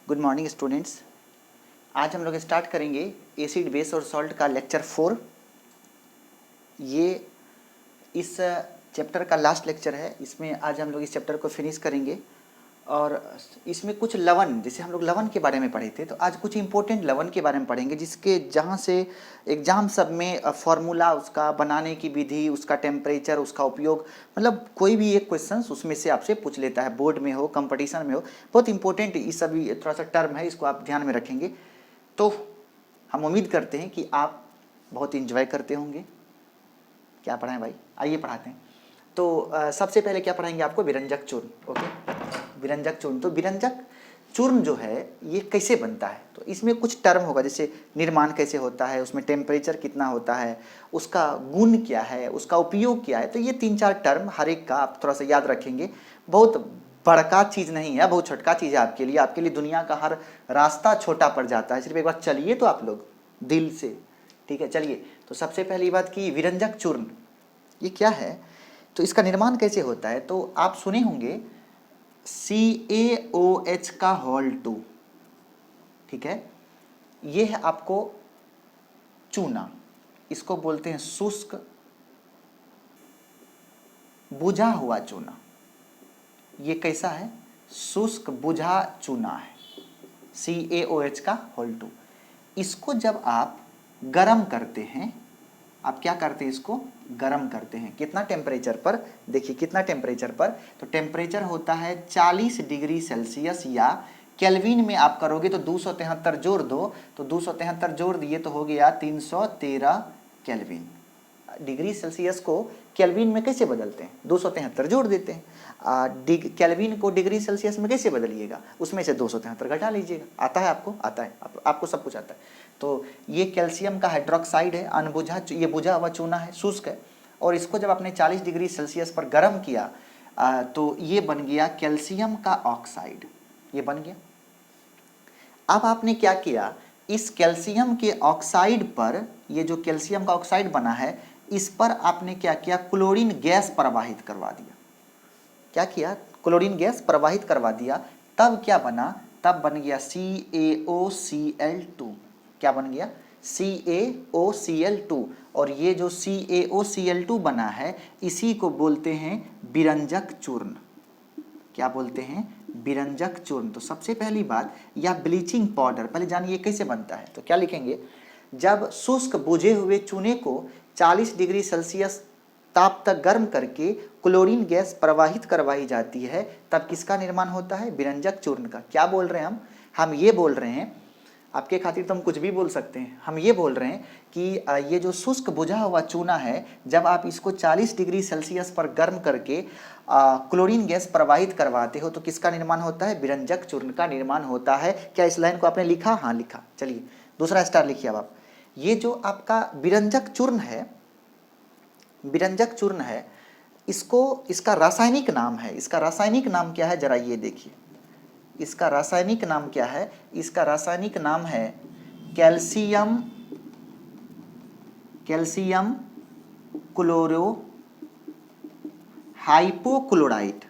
Good morning students. आज हम लोग स्टार्ट करेंगे एसिड बेस और सॉल्ट का लेक्चर 4। ये इस चैप्टर का लास्ट लेक्चर है। इसमें आज हम लोग इस चैप्टर को फिनिश करेंगे और इसमें कुछ लवण, जैसे हम लोग लवण के बारे में पढ़े थे, तो आज कुछ इंपॉर्टेंट लवण के बारे में पढ़ेंगे जिसके जहाँ से एग्जाम सब में फॉर्मूला, उसका बनाने की विधि, उसका टेम्परेचर, उसका उपयोग, मतलब कोई भी एक क्वेश्चन उसमें से आपसे पूछ लेता है, बोर्ड में हो, कंपटीशन में हो। बहुत इंपॉर्टेंट ये सभी थोड़ा सा टर्म है, इसको आप ध्यान में रखेंगे तो हम उम्मीद करते हैं कि आप बहुत इंजॉय करते होंगे। क्या पढ़ाएं भाई, आइए पढ़ाते हैं। तो सबसे पहले क्या पढ़ाएंगे आपको, विरंजक चूर्ण। ओके, विरंजक चूर्ण। तो विरंजक चूर्ण जो है ये कैसे बनता है, तो इसमें कुछ टर्म होगा, जैसे निर्माण कैसे होता है, उसमें टेम्परेचर कितना होता है, उसका गुण क्या है, उसका उपयोग क्या है। तो ये 3-4 टर्म हर एक का आप थोड़ा सा याद रखेंगे। बहुत बड़का चीज़ नहीं है, बहुत छोटका चीज़ है आपके लिए दुनिया का हर रास्ता छोटा पड़ जाता है। सिर्फ एक बार चलिए तो आप लोग दिल से, ठीक है। चलिए, तो सबसे पहली बात कि विरंजक चूर्ण ये क्या है, तो इसका निर्माण कैसे होता है। तो आप सुने होंगे CaOH का होल 2, ठीक है। ये है आपको चूना, इसको बोलते हैं शुष्क बुझा हुआ चूना। ये कैसा है, शुष्क बुझा चूना है, CaOH का होल 2। इसको जब आप गरम करते हैं, आप क्या करते हैं, इसको गरम करते हैं। कितना टेम्परेचर पर, देखिए कितना टेम्परेचर पर, तो टेम्परेचर होता है 40 डिग्री सेल्सियस, या केल्विन में आप करोगे तो 273 जोड़ दो, तो 273 जोड़ दिए तो हो गया 313 केल्विन। डिग्री सेल्सियस को केल्विन में कैसे बदलते हैं, 273 जोड़ देते हैं। केल्विन को डिग्री सेल्सियस में कैसे बदलिएगा, उसमें से 273 घटा लीजिएगा। आता है आपको, आता है आपको सब कुछ आता है। तो ये कैल्शियम का हाइड्रोक्साइड है, अनबुझा, ये बुझा हुआ चूना है, शुष्क है। और इसको जब आपने 40 डिग्री सेल्सियस पर गर्म किया तो ये बन गया कैल्शियम का ऑक्साइड, ये बन गया। अब आपने क्या किया, इस कैल्शियम के ऑक्साइड पर, ये जो कैल्शियम का ऑक्साइड बना है, इस पर आपने क्या किया, क्लोरीन गैस प्रवाहित करवा दिया। क्या किया, क्लोरीन गैस प्रवाहित करवा दिया। तब क्या बना, तब बन गया CaOCl2। क्या बन गया, CaOCl2। और ये जो CaOCl2 बना है, इसी को बोलते हैं विरंजक चूर्ण। क्या बोलते हैं, विरंजक चूर्ण। तो सबसे पहली बात, या ब्लीचिंग पाउडर, पहले जानिए कैसे बनता है। तो क्या लिखेंगे, जब शुष्क बुझे हुए चूने को 40 डिग्री सेल्सियस ताप तक गर्म करके क्लोरीन गैस प्रवाहित करवाई जाती है, तब किसका निर्माण होता है, विरंजक चूर्ण का। क्या बोल रहे हैं हम ये बोल रहे हैं, आपके खातिर तो हम कुछ भी बोल सकते हैं। हम ये बोल रहे हैं कि ये जो शुष्क बुझा हुआ चूना है, जब आप इसको 40 डिग्री सेल्सियस पर गर्म करके क्लोरीन गैस प्रवाहित करवाते हो, तो किसका निर्माण होता है, विरंजक चूर्ण का निर्माण होता है। क्या इस लाइन को आपने लिखा, हाँ लिखा। चलिए दूसरा स्टार लिखिए अब आप। ये जो आपका विरंजक चूर्ण है, विरंजक चूर्ण है, इसको, इसका रासायनिक नाम है, इसका रासायनिक नाम क्या है, जरा ये देखिए। इसका रासायनिक नाम क्या है, इसका रासायनिक नाम है calcium, calcium chloro hypochlorite,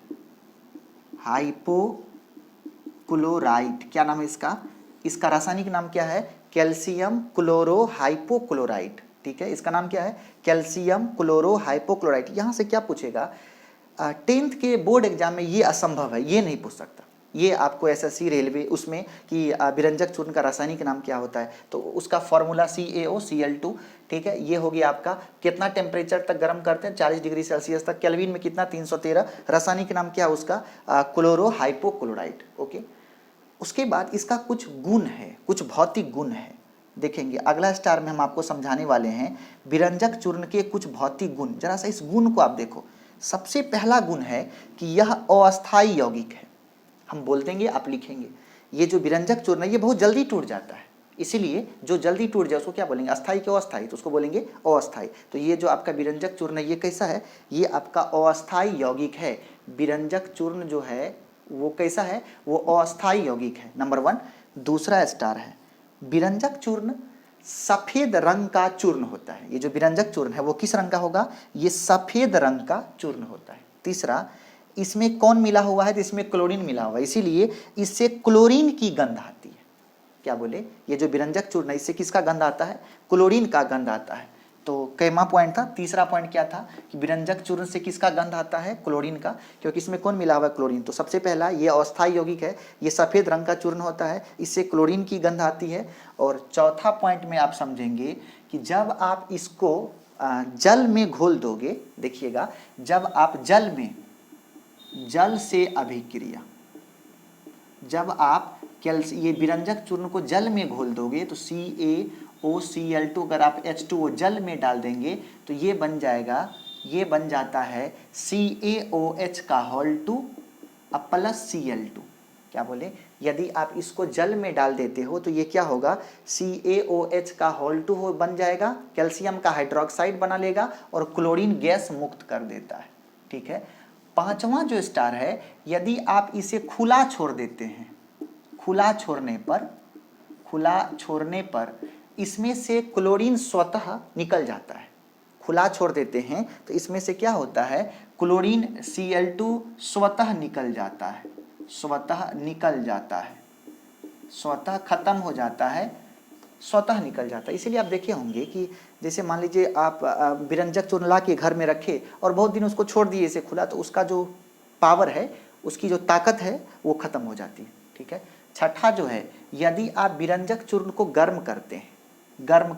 hypochlorite. क्या नाम है इसका, इसका रासायनिक नाम क्या है, कैल्शियम क्लोरो हाइपोक्लोराइट, ठीक है। इसका नाम क्या है, कैल्शियम क्लोरो हाइपोक्लोराइट। यहाँ से क्या पूछेगा, 10th के बोर्ड एग्जाम में ये असंभव है, ये नहीं पूछ सकता। ये आपको SSC रेलवे उसमें कि विरंजक चूर्ण का रासायनिक नाम क्या होता है, तो उसका फॉर्मूला CaOCl2, ठीक है। ये हो गया आपका, कितना टेम्परेचर तक गर्म करते हैं, 40 डिग्री सेल्सियस तक, केल्विन में कितना, 313। रासायनिक नाम क्या है उसका, क्लोरो हाइपोक्लोराइट। ओके, उसके बाद इसका कुछ गुण है, कुछ भौतिक गुण है, देखेंगे अगला स्टार में हम आपको समझाने वाले हैं विरंजक चूर्ण के कुछ भौतिक गुण। जरा सा इस गुण को आप देखो। सबसे पहला गुण है कि यह अस्थायी यौगिक है। हम बोल देंगे, आप लिखेंगे। ये जो विरंजक चूर्ण है, ये बहुत जल्दी टूट जाता है, इसीलिए जो जल्दी टूट जाए उसको क्या बोलेंगे, अस्थायी के अस्थायी, तो उसको बोलेंगे अस्थायी। तो ये जो आपका विरंजक चूर्ण है, ये कैसा है, ये आपका अस्थायी यौगिक है। विरंजक चूर्ण जो है वो कैसा है, वो अस्थायी यौगिक है, नंबर 1। दूसरा स्टार है, विरंजक चूर्ण सफेद रंग का चूर्ण होता है। ये जो विरंजक चूर्ण है वो किस रंग का होगा, ये सफेद रंग का चूर्ण होता है। तीसरा, इसमें कौन मिला हुआ है, तो इसमें क्लोरीन मिला हुआ है, इसीलिए इससे क्लोरीन की गंध आती है। क्या बोले, ये जो विरंजक चूर्ण है इससे किसका गंध आता है, क्लोरीन का गंध आता है। तो कैमा पॉइंट था, तीसरा पॉइंट क्या था कि विरंजक चूर्ण से किसका गंध आता है, क्लोरीन का, क्योंकि इसमें कौन मिला हुआ है, क्लोरीन। तो सबसे पहला ये अस्थायी यौगिक है, ये सफ़ेद रंग का चूर्ण होता है, इससे क्लोरीन की गंध आती है। और चौथा पॉइंट में आप समझेंगे कि जब आप इसको जल में घोल दोगे, देखिएगा जब आप जल से अभिक्रिया, जब आप ये विरंजक चूर्ण को जल में घोल दोगे तो CaOCl2, अगर आप H2O जल में डाल देंगे तो ये बन जाएगा, ये बन जाता है CaOH का होल 2 प्लस Cl2। क्या बोले, यदि आप इसको जल में डाल देते हो तो ये क्या होगा, CaOH का होल 2 हो बन जाएगा, कैल्शियम का हाइड्रोक्साइड बना लेगा और क्लोरीन गैस मुक्त कर देता है। ठीक है। पांचवा जो स्टार है, यदि आप इसे खुला छोड़ देते हैं, खुला छोड़ने पर इसमें से क्लोरीन स्वतः निकल जाता है। खुला छोड़ देते हैं तो इसमें से क्या होता है, क्लोरीन Cl2 स्वतः निकल जाता है, स्वतः खत्म हो जाता है, स्वतः निकल जाता है। इसीलिए आप देखे होंगे कि जैसे मान लीजिए आप विरंजक चूर्ण ला के घर में रखे और बहुत दिन उसको छोड़ दिए इसे खुला, तो उसका जो पावर है, उसकी जो ताकत है वो खत्म हो जाती है। ठीक है। छठा जो है, यदि आप विरंजक चूर्ण को गर्म करते हैं, गर्म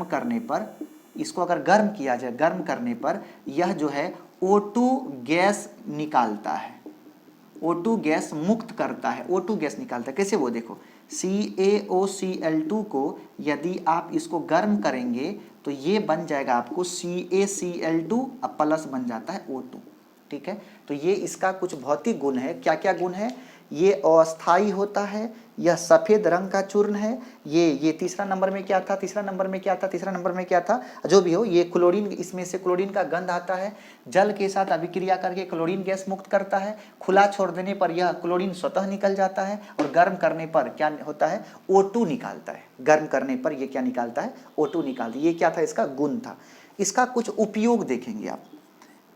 करने पर इसको अगर गर्म किया जाए, गर्म करने पर यह जो है O2 गैस निकालता है, O2 गैस मुक्त करता है, O2 गैस निकालता है। कैसे, वो देखो CaOCl2 को यदि आप इसको गर्म करेंगे तो ये बन जाएगा आपको CaCl2 प्लस बन जाता है O2। ठीक है। तो ये इसका कुछ भौतिक गुण है। क्या क्या गुण है, ये अस्थायी होता है, यह सफ़ेद रंग का चूर्ण है, ये तीसरा नंबर में क्या था, तीसरा नंबर में क्या था, जो भी हो, ये क्लोरीन, इसमें से क्लोरीन का गंध आता है, जल के साथ अभिक्रिया करके क्लोरीन गैस मुक्त करता है, खुला छोड़ देने पर यह क्लोरीन स्वतः निकल जाता है, और गर्म करने पर क्या होता है, O2 निकालता है। गर्म करने पर ये क्या निकालता है, O2 निकालता है। ये क्या था, इसका गुण था। इसका कुछ उपयोग देखेंगे आप,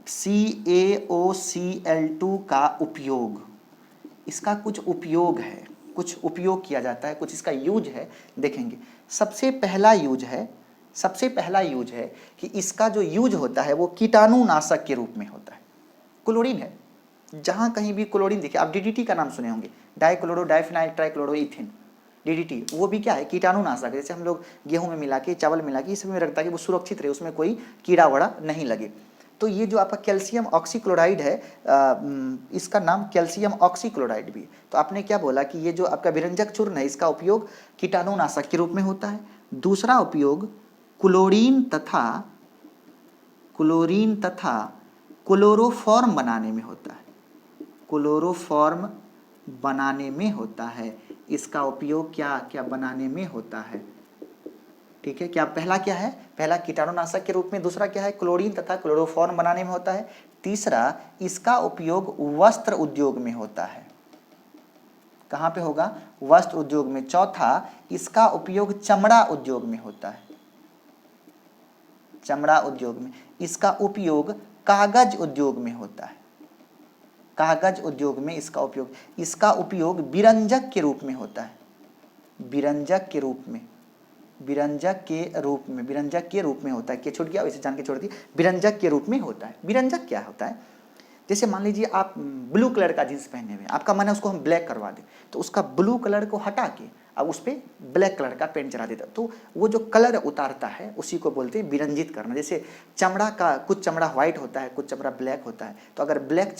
CaOCl2 का उपयोग, इसका कुछ उपयोग है, कुछ उपयोग किया जाता है, कुछ इसका यूज है, देखेंगे। सबसे पहला यूज है कि इसका जो यूज होता है वो कीटाणुनाशक के रूप में होता है। क्लोरीन है, जहाँ कहीं भी क्लोरीन देखिए, आप DDT का नाम सुने होंगे, डाइक्लोरो डाइफिनाइल ट्राइक्लोरोइथेन, DDT, वो भी क्या है, कीटाणुनाशक। जैसे हम लोग गेहूं में मिला के, चावल मिला के, इसमें रखता है कि वो सुरक्षित रहे, उसमें कोई कीड़ा वड़ा नहीं लगे। तो ये जो आपका कैल्शियम ऑक्सीक्लोराइड है, इसका नाम कैल्शियम ऑक्सीक्लोराइड भी। तो आपने क्या बोला कि ये जो आपका विरंजक चूर्ण है, इसका उपयोग कीटाणुनाशक के रूप में होता है। दूसरा उपयोग क्लोरीन तथा क्लोरोफॉर्म बनाने में होता है, क्लोरोफॉर्म बनाने में होता है। इसका उपयोग क्या क्या बनाने में होता है। ठीक है। क्या पहला क्या है, पहला कीटाणुनाशक के रूप में, दूसरा क्या है, क्लोरीन तथा क्लोरोफॉर्म बनाने में होता है, तीसरा इसका उपयोग वस्त्र उद्योग में होता है। कहाँ पे होगा, वस्त्र उद्योग में। चौथा, इसका उपयोग चमड़ा उद्योग में होता है, चमड़ा उद्योग में। इसका उपयोग कागज उद्योग में होता है, कागज उद्योग में इसका उपयोग विरंजक के रूप में होता है, विरंजक के रूप में होता है। क्या छूट गया, वैसे जान के छोड़ दी, विरंजक के रूप में होता है। विरंजक क्या होता है, जैसे मान लीजिए आप ब्लू कलर का जींस पहने हुए, आपका मन है उसको हम ब्लैक करवा दें, तो उसका ब्लू कलर को हटा के अब उस पर ब्लैक कलर का पेंट चढ़ा देता, तो वो जो कलर उतारता है उसी को बोलते हैं विरंजित करना। जैसे चमड़ा का, कुछ चमड़ा व्हाइट होता है, कुछ चमड़ा ब्लैक होता है, तो अगर ब्लैक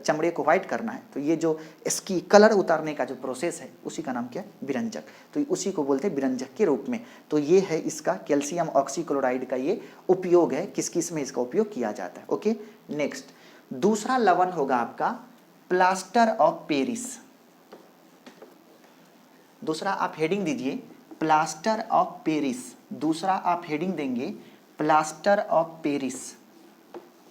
चमड़े को व्हाइट करना है तो ये जो इसकी कलर उतारने का जो प्रोसेस है उसी का नाम क्या है, विरंजक। तो उसी को बोलते हैं विरंजक के रूप में। तो ये है इसका कैल्शियम ऑक्सीक्लोराइड का ये उपयोग है, किस किस में इसका उपयोग किया जाता है। ओके, नेक्स्ट दूसरा लवण होगा आपका प्लास्टर ऑफ पेरिस। दूसरा आप हेडिंग दीजिए प्लास्टर ऑफ पेरिस, दूसरा आप हेडिंग देंगे प्लास्टर ऑफ पेरिस।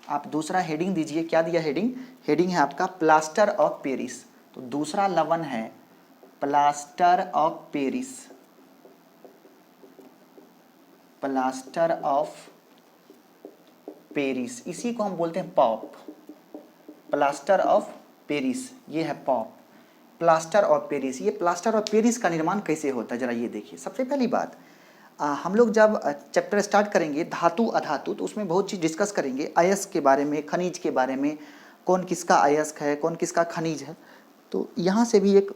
आप दूसरा हेडिंग दीजिए, क्या दिया हेडिंग, हेडिंग है आपका प्लास्टर ऑफ पेरिस। तो दूसरा लवण है plaster of Paris, plaster of Paris, इसी को हम बोलते हैं पॉप। प्लास्टर ऑफ पेरिस, ये है पॉप, प्लास्टर ऑफ पेरिस। ये प्लास्टर ऑफ पेरिस का निर्माण कैसे होता है जरा ये देखिए। सबसे पहली बात, हम लोग जब चैप्टर स्टार्ट करेंगे धातु अधातु, तो उसमें बहुत चीज़ डिस्कस करेंगे, अयस्क के बारे में, खनिज के बारे में, कौन किसका अयस्क है, कौन किसका खनिज है। तो यहाँ से भी एक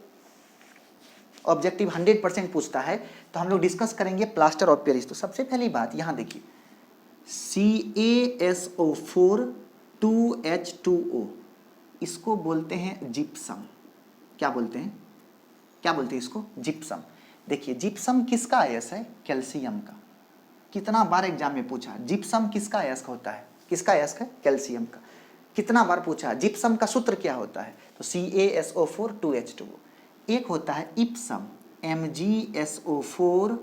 ऑब्जेक्टिव 100% पूछता है, तो हम लोग डिस्कस करेंगे प्लास्टर ऑफ पेरिस। तो सबसे पहली बात यहाँ देखिए, CaSO4 2H2O, इसको बोलते हैं जिप्सम। क्या बोलते हैं, क्या बोलते हैं इसको? जिप्सम। देखिए जिप्सम किसका अयस्क है? कैल्शियम का। कितना बार एग्जाम में पूछा जिप्सम किसका अयस्क होता है? किसका अयस्क है? कैल्शियम का। कितना बार पूछा जिप्सम का सूत्र क्या होता है? तो CaSO4 2H2O। एक होता है इप्सम, MgSO4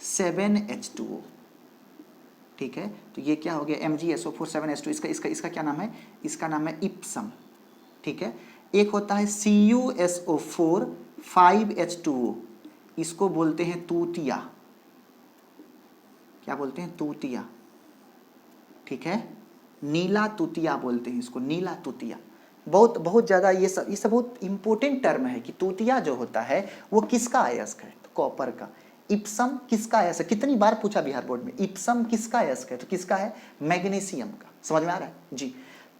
7H2O। ठीक है, तो ये क्या हो गया? MgSO4 7H2O। इसका क्या नाम है? इसका नाम है इप्सम। ठीक है, एक होता है CuSO4 5H2O, इसको बोलते हैं तूतिया। क्या बोलते हैं? तूतिया। ठीक है, नीला तूतिया बोलते हैं इसको, नीला तूतिया। बहुत ज़्यादा ये सब बहुत इंपॉर्टेंट टर्म है कि तूतिया जो होता है वो किसका अयस्क है? तो कॉपर का। इप्सम किसका अयस्क है? कितनी बार पूछा बिहार बोर्ड में, इप्सम किसका अयस्क है? तो किसका है? मैग्नीशियम का। समझ में आ रहा है जी?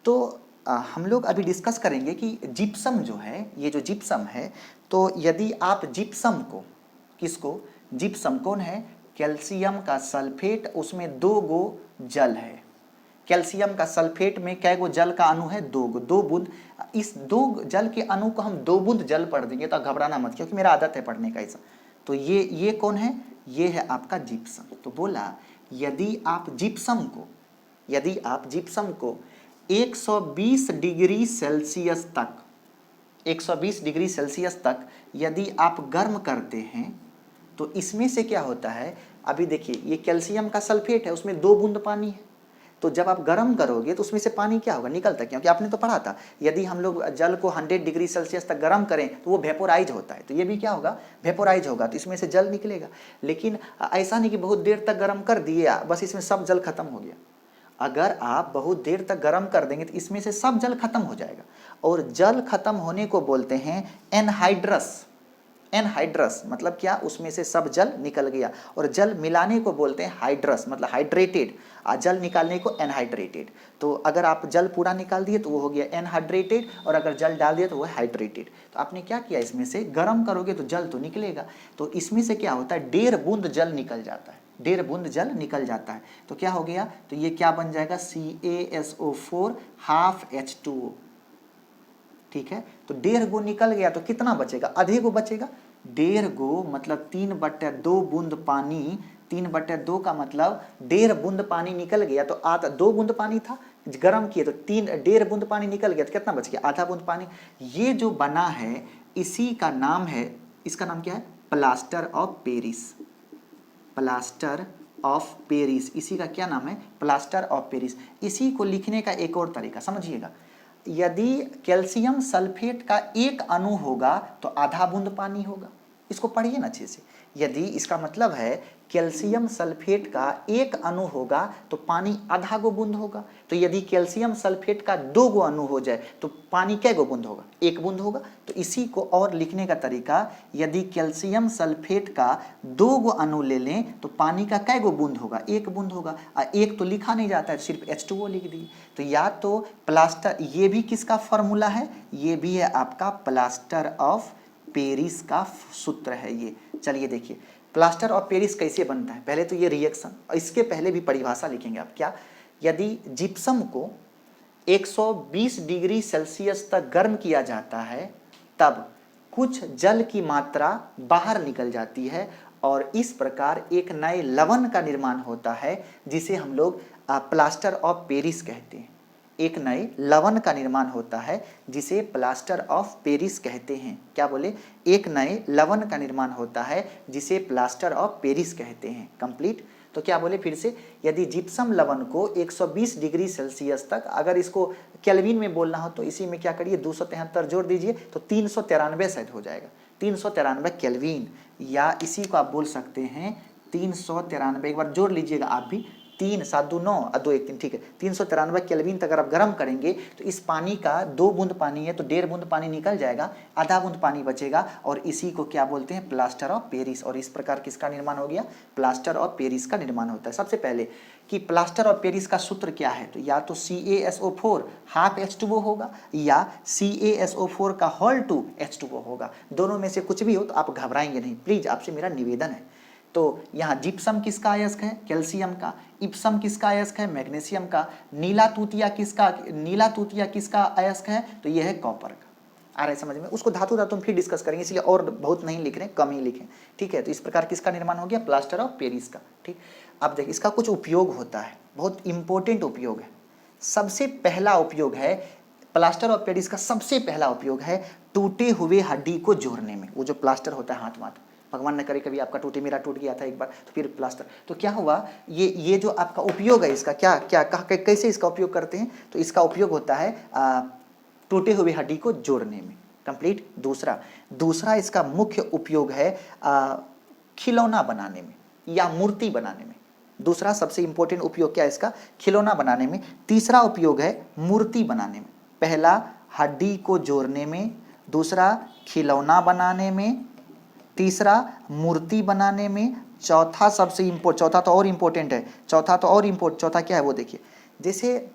तो हम लोग अभी डिस्कस करेंगे कि जिप्सम जो है, ये जो जिप्सम है, तो यदि आप जिप्सम को, किसको? जिप्सम कौन है? कैल्शियम का सल्फेट, उसमें 2 गो जल है। कैल्शियम का सल्फेट में कै गो जल का अणु है? 2 गो, 2 बूंद। इस 2 जल के अणु को हम 2 बूंद जल पढ़ देंगे, तो घबराना मत, क्योंकि मेरा आदत है पढ़ने का ऐसा। तो ये कौन है? ये है आपका जिप्सम। तो बोला यदि आप जिप्सम को 120 डिग्री सेल्सियस तक, 120 डिग्री सेल्सियस तक यदि आप गर्म करते हैं, तो इसमें से क्या होता है? अभी देखिए ये कैल्शियम का सल्फेट है, उसमें 2 बूंद पानी है। तो जब आप गर्म करोगे तो उसमें से पानी क्या होगा? निकलता है, क्योंकि आपने तो पढ़ा था यदि हम लोग जल को 100 डिग्री सेल्सियस तक गर्म करें तो वो वेपोराइज होता है। तो ये भी क्या होगा? वेपोराइज होगा, तो इसमें से जल निकलेगा। लेकिन ऐसा नहीं कि बहुत देर तक गर्म कर दिए बस इसमें सब जल खत्म हो गया। अगर आप बहुत देर तक गर्म कर देंगे तो इसमें से सब जल खत्म हो जाएगा, और जल खत्म होने को बोलते हैं एनहाइड्रस। एनहाइड्रस मतलब क्या? उसमें से सब जल निकल गया। और जल मिलाने को बोलते हैं हाइड्रस, मतलब हाइड्रेटेड। जल निकालने को एनहाइड्रेटेड। तो अगर आप जल पूरा निकाल दिए तो वो हो गया एनहाइड्रेटेड, और अगर जल डाल दिया तो वो हाइड्रेटेड। तो आपने क्या किया? इसमें से गर्म करोगे तो जल तो निकलेगा, तो इसमें से क्या होता है? 1.5 बूंद जल निकल जाता है, 1.5 बूंद जल निकल जाता है। तो क्या हो गया? तो ये क्या बन जाएगा? CaSO4 ½ H2O। ठीक है, तो 1.5 गो निकल गया, तो कितना बचेगा? आधे गो बचेगा। 1.5 गो मतलब 3/2 बूंद पानी। 3/2 का मतलब 1.5 बूंद पानी निकल गया, तो आधा 2 बूंद पानी था, गर्म किए तो 1.5 बूंद पानी निकल गया, तो कितना बच गया? आधा बूंद पानी। ये जो बना है इसी का नाम है, इसका नाम क्या है? Plaster of Paris. Plaster of Paris, इसी का क्या नाम है? Plaster of Paris. इसी को लिखने का एक और तरीका समझिएगा, यदि कैल्शियम सल्फेट का एक अणु होगा तो आधा बूंद पानी होगा। इसको पढ़िए ना अच्छे से। यदि इसका मतलब है कैल्शियम सल्फेट का एक अणु होगा तो पानी आधा गो बूंद होगा। तो यदि कैल्शियम सल्फेट का 2 गो अणु हो जाए तो पानी कै गो बूंद होगा? 1 बूंद होगा। तो इसी को और लिखने का तरीका, यदि कैल्शियम सल्फेट का 2 गो अणु ले लें तो पानी का कै गो बूंद होगा? 1 बूंद होगा। एक तो लिखा नहीं जाता है, सिर्फ H2O लिख दिए। तो या तो प्लास्टर, ये भी किसका फॉर्मूला है? ये भी है आपका प्लास्टर ऑफ पेरिस का सूत्र है ये। चलिए देखिए प्लास्टर ऑफ पेरिस कैसे बनता है। पहले तो ये रिएक्शन, और इसके पहले भी परिभाषा लिखेंगे आप। क्या? यदि जिप्सम को 120 डिग्री सेल्सियस तक गर्म किया जाता है तब कुछ जल की मात्रा बाहर निकल जाती है, और इस प्रकार एक नए लवण का निर्माण होता है जिसे हम लोग प्लास्टर ऑफ पेरिस कहते हैं। एक नए लवण का निर्माण होता है जिसे प्लास्टर ऑफ पेरिस कहते हैं। क्या बोले? एक नए लवण का निर्माण होता है जिसे प्लास्टर ऑफ पेरिस कहते हैं। कंप्लीट। तो क्या बोले फिर से? यदि जिप्सम लवण को 120 डिग्री सेल्सियस तक, अगर इसको केल्विन में बोलना हो तो इसी में क्या करिए 273 जोड़ दीजिए तो 393 शायद हो जाएगा। 393 केल्विन, या इसी को आप बोल सकते हैं 393, एक बार जोड़ लीजिएगा आप भी, 3 7 2 9 और 2 1 3, ठीक है, 393 केल्विन तक अगर आप गर्म करेंगे तो इस पानी का 2 बूंद पानी है तो 1.5 बूंद पानी निकल जाएगा, आधा बूंद पानी बचेगा और इसी को क्या बोलते हैं, प्लास्टर ऑफ पेरिस। और इस प्रकार किसका निर्माण हो गया, प्लास्टर ऑफ पेरिस का निर्माण होता है। सबसे पहले कि प्लास्टर ऑफ पेरिस का सूत्र क्या है, तो या तो CaSO4 हाफ H2O होगा या CaSO4 का होल 2 H2O होगा। दोनों में से कुछ भी हो तो आप घबराएंगे नहीं, प्लीज आपसे मेरा निवेदन है। तो यहाँ जिप्सम किसका अयस्क है, कैल्शियम का। इप्सम किसका अयस्क है, मैग्नीशियम का। नीला तूतिया किसका अयस्क है, तो यह है कॉपर का। आ रहा है समझ में। उसको धातु हम फिर डिस्कस करेंगे, इसलिए और बहुत नहीं लिख रहे हैं, कम ही लिखें, ठीक है। तो इस प्रकार किसका निर्माण हो गया, प्लास्टर ऑफ पेरिस का, ठीक। अब देखिए इसका कुछ उपयोग होता है, बहुत इंपॉर्टेंट उपयोग है। सबसे पहला उपयोग है प्लास्टर ऑफ पेरिस का, सबसे पहला उपयोग है टूटे हुए हड्डी को जोड़ने में। वो जो प्लास्टर होता है हाथ वाथ, भगवान न करे कभी आपका टूटे, मेरा टूट गया था एक बार, तो फिर प्लास्टर, तो क्या हुआ, ये जो आपका उपयोग है इसका, क्या क्या कैसे इसका उपयोग करते हैं, तो इसका उपयोग होता है टूटे हुए हड्डी को जोड़ने में, कंप्लीट। दूसरा इसका मुख्य उपयोग है खिलौना बनाने में या मूर्ति बनाने में। दूसरा सबसे इंपॉर्टेंट उपयोग क्या है इसका, खिलौना बनाने में। तीसरा उपयोग है मूर्ति बनाने में। पहला हड्डी को जोड़ने में, दूसरा खिलौना बनाने में, तीसरा मूर्ति बनाने में, चौथा सबसे चौथा तो और इम्पोर्टेंट है, चौथा क्या है वो देखिए। जैसे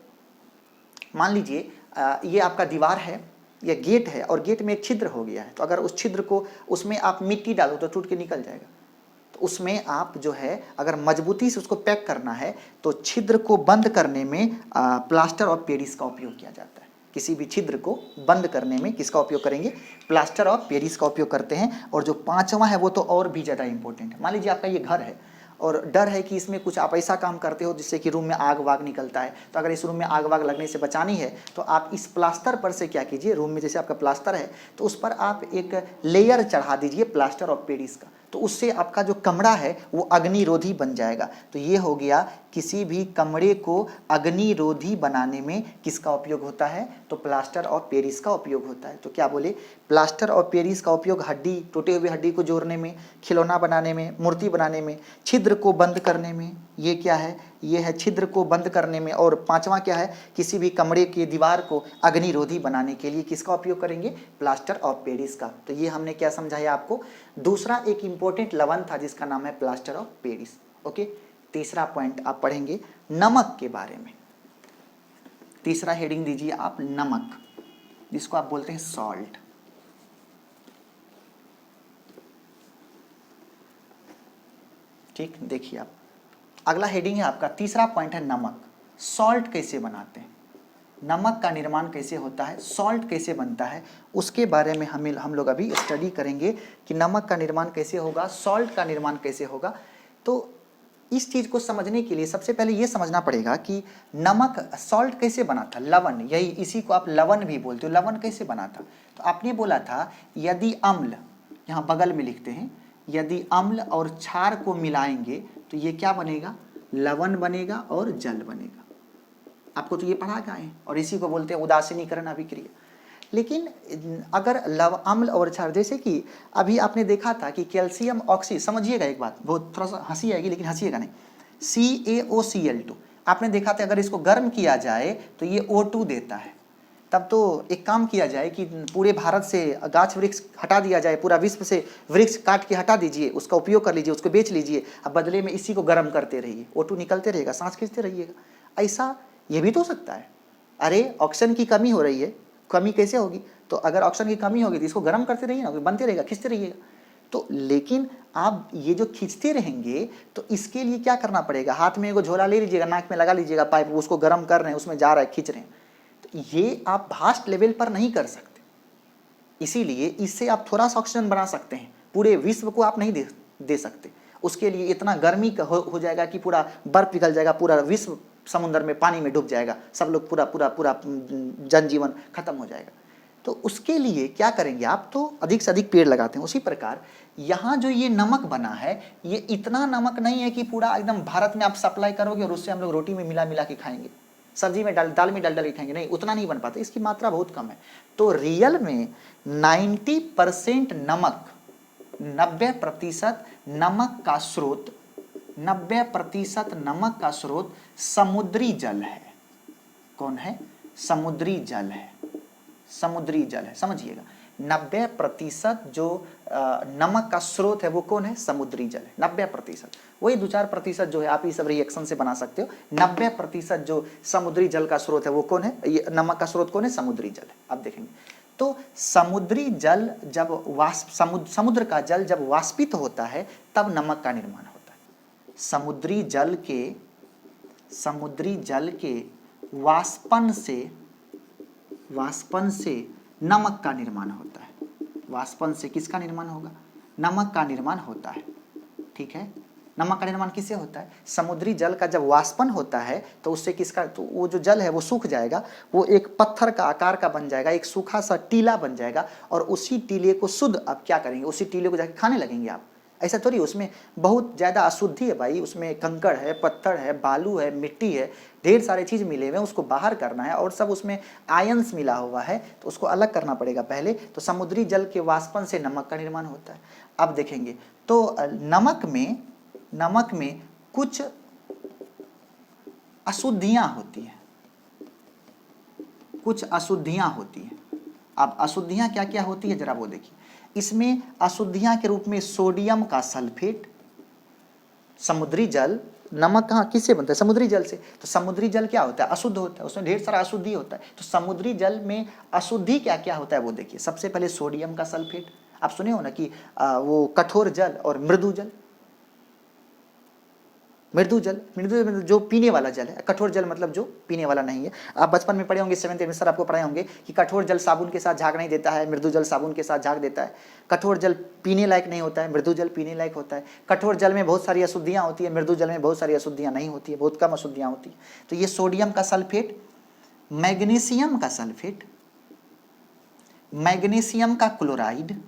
मान लीजिए ये आपका दीवार है या गेट है और गेट में एक छिद्र हो गया है, तो अगर उस छिद्र को, उसमें आप मिट्टी डालो तो टूट के निकल जाएगा। तो उसमें आप जो है अगर मजबूती से उसको पैक करना है तो छिद्र को बंद करने में प्लास्टर ऑफ पेरिस का उपयोग किया जाता है। किसी भी छिद्र को बंद करने में किसका उपयोग करेंगे, प्लास्टर ऑफ पेरिस का उपयोग करते हैं। और जो पांचवा है वो तो और भी ज़्यादा इंपॉर्टेंट है। मान लीजिए आपका ये घर है और डर है कि इसमें कुछ आप ऐसा काम करते हो जिससे कि रूम में आग वाग निकलता है, तो अगर इस रूम में आग वाग लगने से बचानी है तो आप इस प्लास्टर पर से क्या कीजिए, रूम में जैसे आपका प्लास्टर है तो उस पर आप एक लेयर चढ़ा दीजिए प्लास्टर ऑफ पेरिस का, तो उससे आपका जो कमरा है वो अग्निरोधी बन जाएगा। तो ये हो गया किसी भी कमरे को अग्निरोधी बनाने में किसका उपयोग होता है, तो प्लास्टर ऑफ पेरिस का उपयोग होता है। तो क्या बोले, प्लास्टर ऑफ पेरिस का उपयोग हड्डी, टूटे हुए हड्डी को जोड़ने में, खिलौना बनाने में, मूर्ति बनाने में, छिद्र को बंद करने में, ये क्या है, ये है छिद्र को बंद करने में। और पांचवा क्या है, किसी भी कमरे की दीवार को अग्निरोधी बनाने के लिए किसका उपयोग करेंगे, प्लास्टर ऑफ पेरिस का। तो ये हमने क्या समझाया आपको। दूसरा एक इंपॉर्टेंट लवण था जिसका नाम है प्लास्टर ऑफ पेरिस, ओके। तीसरा पॉइंट आप पढ़ेंगे नमक के बारे में। तीसरा हेडिंग दीजिए आप नमक, जिसको आप बोलते हैं सॉल्ट। ठीक, देखिए आप अगला हेडिंग है आपका, तीसरा पॉइंट है नमक। सॉल्ट कैसे बनाते हैं, नमक का निर्माण कैसे होता है, सॉल्ट कैसे बनता है, उसके बारे में हम लोग अभी स्टडी करेंगे कि नमक का निर्माण कैसे होगा, सॉल्ट का निर्माण कैसे होगा। तो इस चीज़ को समझने के लिए सबसे पहले ये समझना पड़ेगा कि नमक, सॉल्ट कैसे बना था, लवण, यही इसी को आप लवण भी बोलते हो, लवण कैसे बना था। तो आपने बोला था यदि अम्ल, यहाँ बगल में लिखते हैं, यदि अम्ल और क्षार को मिलाएंगे तो ये क्या बनेगा, लवण बनेगा और जल बनेगा। आपको तो ये पढ़ा गया है और इसी को बोलते हैं उदासीनीकरण अभिक्रिया। लेकिन अगर अम्ल और क्षार, जैसे कि अभी आपने देखा था कि कैल्शियम ऑक्सी, समझिएगा एक बात, बहुत थोड़ा सा हंसी आएगी लेकिन हंसीएगा नहीं, CaOCl2 आपने देखा था, अगर इसको गर्म किया जाए तो ये O2 देता है। तब तो एक काम किया जाए कि पूरे भारत से गाछ वृक्ष हटा दिया जाए, पूरा विश्व से वृक्ष काट के हटा दीजिए, उसका उपयोग कर लीजिए, उसको बेच लीजिए, अब बदले में इसी को गर्म करते रहिए, O2 निकलते रहेगा, सांस खींचते रहिएगा। ऐसा ये भी तो हो सकता है। अरे ऑक्सीजन की कमी हो रही है, कमी कैसे होगी, तो अगर ऑक्सीजन की कमी होगी तो इसको गर्म करते रहिए ना, बनते रहेगा, खींचते रहिएगा। तो लेकिन आप ये जो खींचते रहेंगे तो इसके लिए क्या करना पड़ेगा, हाथ में एगो झोला ले लीजिएगा, नाक में लगा लीजिएगा पाइप, उसको गर्म कर रहे हैं, उसमें जा रहा है, खींच रहे हैं। तो ये आप भास्ट लेवल पर नहीं कर सकते, इसीलिए इससे आप थोड़ा सा ऑक्सीजन बना सकते हैं, पूरे विश्व को आप नहीं दे सकते। उसके लिए इतना गर्मी हो जाएगा कि पूरा बर्फ पिघल जाएगा, पूरा विश्व समुद्र में पानी में डूब जाएगा, सब लोग पूरा जनजीवन खत्म हो जाएगा। तो उसके लिए क्या करेंगे आप, तो अधिक से अधिक पेड़ लगाते हैं। उसी प्रकार यहाँ जो ये नमक बना है, ये इतना नमक नहीं है कि पूरा एकदम भारत में आप सप्लाई करोगे और उससे हम लोग रोटी में मिला के खाएंगे, सब्जी में दाल में डाल के खाएंगे, नहीं, उतना नहीं बन पाता, इसकी मात्रा बहुत कम है। तो रियल में 90% नमक, 90% नमक का स्रोत 90% नमक का स्रोत समुद्री जल है। कौन है? समुद्री जल है। समुद्री जल है, समझिएगा। 90% जो नमक का स्रोत है वो कौन है? समुद्री जल है। 90%, वही 2-4% जो है आप ये सब रिएक्शन से बना सकते हो। 90% जो समुद्री जल का स्रोत है वो कौन है? ये नमक का स्रोत कौन है? समुद्री जल है। आप देखेंगे तो समुद्री जल जब समुद्र का जल जब वाष्पित होता है तब नमक का निर्माण होता है। समुद्री जल के वाष्पन से नमक का निर्माण होता है। वाष्पन से किसका निर्माण होगा? नमक का निर्माण होता है। ठीक है, नमक का निर्माण किससे होता है? समुद्री जल का जब वाष्पन होता है तो उससे किसका, तो वो जो जल है वो सूख जाएगा, वो एक पत्थर का आकार का बन जाएगा, एक सूखा सा टीला बन जाएगा, और उसी टीले को शुद्ध आप क्या करेंगे? उसी टीले को जाके खाने लगेंगे आप। ऐसा थोड़ी, उसमें बहुत ज़्यादा अशुद्धि है भाई, उसमें कंकड़ है, पत्थर है, बालू है, मिट्टी है, ढेर सारे चीज़ मिले हुए हैं, उसको बाहर करना है, और सब उसमें आयंस मिला हुआ है, तो उसको अलग करना पड़ेगा पहले। तो समुद्री जल के वाष्पन से नमक का निर्माण होता है। अब देखेंगे तो नमक में कुछ अशुद्धियां होती हैं, कुछ अशुद्धियां होती हैं। अब अशुद्धियां क्या क्या होती है जरा वो देखिए। इसमें अशुद्धियां के रूप में सोडियम का सल्फेट, समुद्री जल, नमक कहाँ किससे बनता है? समुद्री जल से। तो समुद्री जल क्या होता है? अशुद्ध होता है, उसमें ढेर सारा अशुद्धि होता है। तो समुद्री जल में अशुद्धि क्या क्या होता है वो देखिए। सबसे पहले सोडियम का सल्फेट, आप सुने हो ना कि वो कठोर जल और मृदु जल। मृदु जल जो पीने वाला जल है, कठोर जल मतलब जो पीने वाला नहीं है। आप बचपन में पढ़े होंगे, 7th में सर आपको पढ़ाए होंगे कि कठोर जल साबुन के साथ झाग नहीं देता है, मृदु जल साबुन के साथ झाग देता है। कठोर जल पीने लायक नहीं होता है, मृदु जल पीने लायक होता है। कठोर जल में बहुत सारी अशुद्धियाँ होती है, मृदु जल में बहुत सारी अशुद्धियाँ नहीं होती है, बहुत कम अशुद्धियाँ होती है। तो ये सोडियम का सल्फेट, मैग्नीशियम का सल्फेट, मैग्नीशियम का क्लोराइड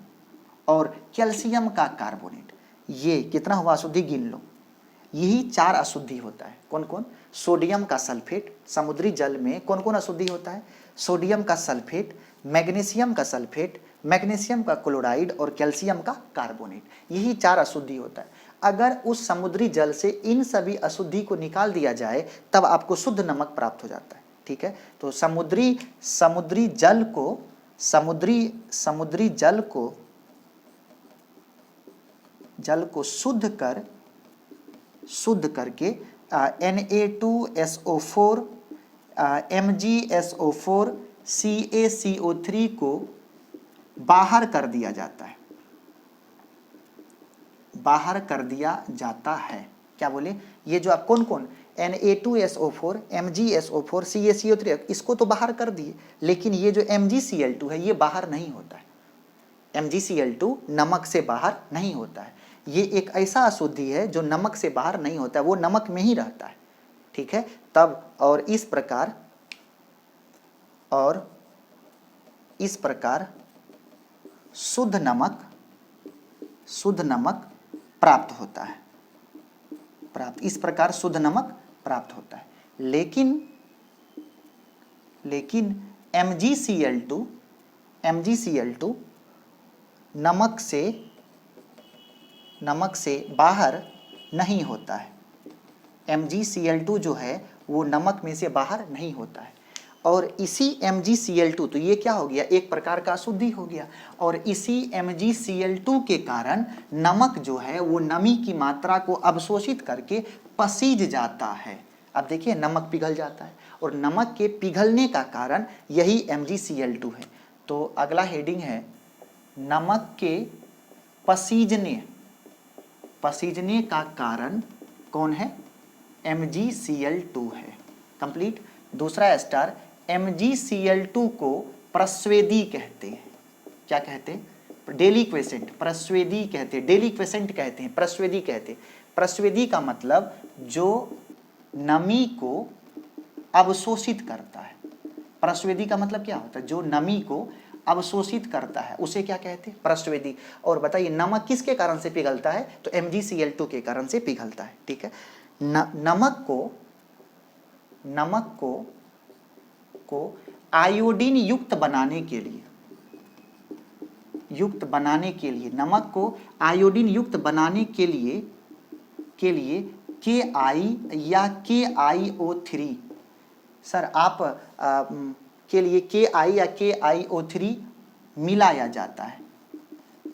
और कैल्शियम का कार्बोनेट, ये कितना हुआ अशुद्धि? गिन लो। यही 4 अशुद्धि होता है। कौन कौन? सोडियम का सल्फेट, समुद्री जल में कौन कौन अशुद्धि होता है? सोडियम का सल्फेट, मैग्नीशियम का सल्फेट, मैग्नीशियम का क्लोराइड और कैल्शियम का कार्बोनेट, यही 4 अशुद्धि होता है। अगर उस समुद्री जल से इन सभी अशुद्धि को निकाल दिया जाए तब आपको शुद्ध नमक प्राप्त हो जाता है। ठीक है, तो समुद्री जल को शुद्ध करके Na2SO4 MgSO4 CaCO3 को बाहर कर दिया जाता है। बाहर कर दिया जाता है, क्या बोले? ये जो आप कौन कौन Na2SO4 MgSO4 CaCO3 इसको तो बाहर कर दिए, लेकिन ये जो MgCl2 है ये बाहर नहीं होता है। MgCl2 नमक से बाहर नहीं होता है। ये एक ऐसा अशुद्धि है जो नमक से बाहर नहीं होता है, वो नमक में ही रहता है। ठीक है, तब और इस प्रकार शुद्ध नमक प्राप्त होता है। इस प्रकार शुद्ध नमक प्राप्त होता है। लेकिन MgCl2 नमक से बाहर नहीं होता है। MgCl2 जो है वो नमक में से बाहर नहीं होता है, और इसी MgCl2, तो ये क्या हो गया? एक प्रकार का अशुद्धि हो गया, और इसी MgCl2 के कारण नमक जो है वो नमी की मात्रा को अवशोषित करके पसीज जाता है। अब देखिए नमक पिघल जाता है, और नमक के पिघलने का कारण यही MgCl2 है। तो अगला हेडिंग है नमक के पसीजने का कारण कौन है? MgCl2 है। कंप्लीट। दूसरा स्टार, MgCl2 को प्रस्वेदी कहते हैं। क्या कहते हैं? डेलिक्वेसेंट, प्रस्वेदी कहते हैं, डेलिक्वेसेंट कहते हैं, प्रस्वेदी कहते हैं। प्रस्वेदी का मतलब जो नमी को अवशोषित करता है। प्रस्वेदी का मतलब क्या होता है? जो नमी को अवशोषित करता है उसे क्या कहते हैं? प्रस्वेदी। और बताइए नमक किसके कारण से पिघलता है? तो MgCl2 के कारण से पिघलता है। ठीक है, नमक को आयोडीन युक्त बनाने के लिए नमक को आयोडीन युक्त बनाने के लिए KI या KiO3। सर आप के लिए KI या KiO3 मिलाया जाता है।